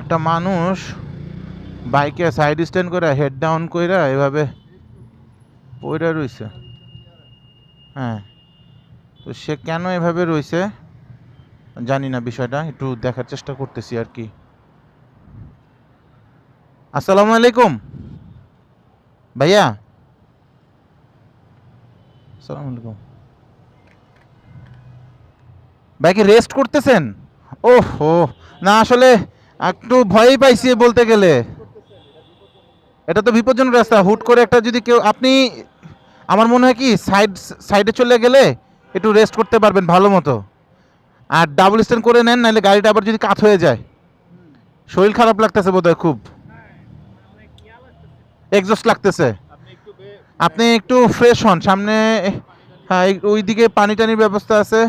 একটা মানুষ বাইকে সাইড স্ট্যান্ড করে হেড ডাউন কইরা এভাবে পইরা রইছে। হ্যাঁ, তো সে কেন এভাবে রইছে জানি না, বিষয়টা একটু দেখার চেষ্টা করতেছি আর কি। আসসালামু আলাইকুম ভাইয়া। আসসালামু আলাইকুম। ভাই কি রেস্ট করতেছেন? ওহো, না আসলে একটু ভয়ই পাইছি বলতে গেলে। এটা তো বিপজ্জনক রাস্তা, হুট করে একটা যদি কেউ আপনি, আমার মনে হয় কি সাইডে চলে গেলে একটু রেস্ট করতে পারবেন ভালো মতো। আর ডাবল স্ট্যান্ড করে নেন, নাহলে গাড়িটা আবার যদি কাত হয়ে যায়। শরীর খারাপ লাগতেছে বোধহয় খুব, এক্সস্ট লাগতেছে। আপনি একটু ফ্রেশ হন সামনে। হ্যাঁ, ওইদিকে পানি টানির ব্যবস্থা আছে।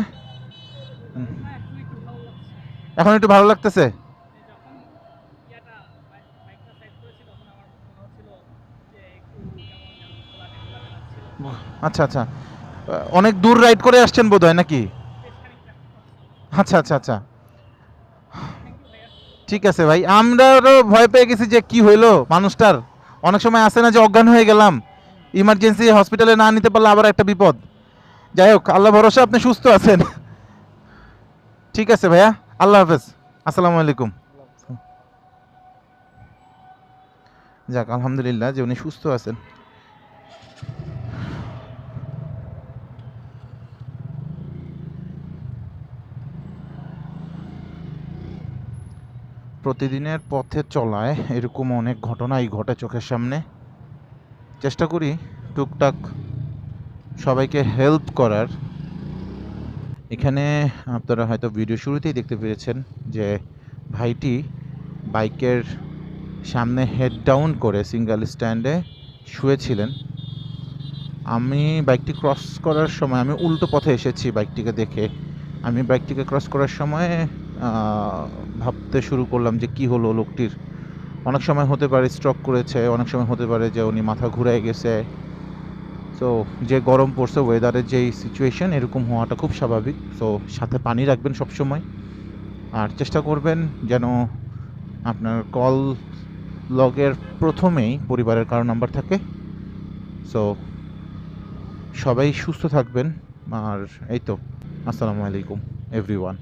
এখন একটু ভালো লাগতেছে। আচ্ছা আচ্ছা, অনেক দূর রাইড করে আসছেন বোধহয় নাকি? আচ্ছা আচ্ছা আচ্ছা, ঠিক আছে ভাই। আমরাও ভয় পেয়ে গেছি যে কি হইলো মানুষটার। অনেক সময় আসে না যে অজ্ঞান হয়ে গেলাম, ইমার্জেন্সি হসপিটালে না নিতে পারলে আবার একটা বিপদ। যাই হোক, আল্লাহ ভরসা আপনি সুস্থ আছেন। ঠিক আছে ভাইয়া, আল্লাহ হাফেজ। আসসালামু আলাইকুম। যাক, আলহামদুলিল্লাহ যে উনি সুস্থ আছেন। প্রতিদিনের পথে চলায় এরকম অনেক ঘটনাই ঘটে চোখের সামনে। চেষ্টা করি টুকটাক সবাইকে হেল্প করার। এখানে আপনারা হয়তো ভিডিও শুরুতেই দেখতে পেরেছেন যে ভাইটি বাইকের সামনে হেড ডাউন করে সিঙ্গেল স্ট্যান্ডে শুয়েছিলেন। আমি বাইকটি ক্রস করার সময়, আমি উল্টো পথে এসেছি বাইকটিকে দেখে। আমি বাইকটিকে ক্রস করার সময় ভাবতে শুরু করলাম যে কি হলো লোকটির। অনেক সময় হতে পারে স্ট্রোক করেছে, অনেক সময় হতে পারে যে উনি মাথা ঘুরে গেছে। সো যে গরম পড়ছে, ওয়েদারের যেই সিচুয়েশন, এরকম হওয়াটা খুব স্বাভাবিক। সো সাথে পানি রাখবেন সবসময়, আর চেষ্টা করবেন যেন আপনার কল লগের প্রথমেই পরিবারের কারো নাম্বার থাকে। সো সবাই সুস্থ থাকবেন। আর এই তো, আসসালামু আলাইকুম এভরিওয়ান।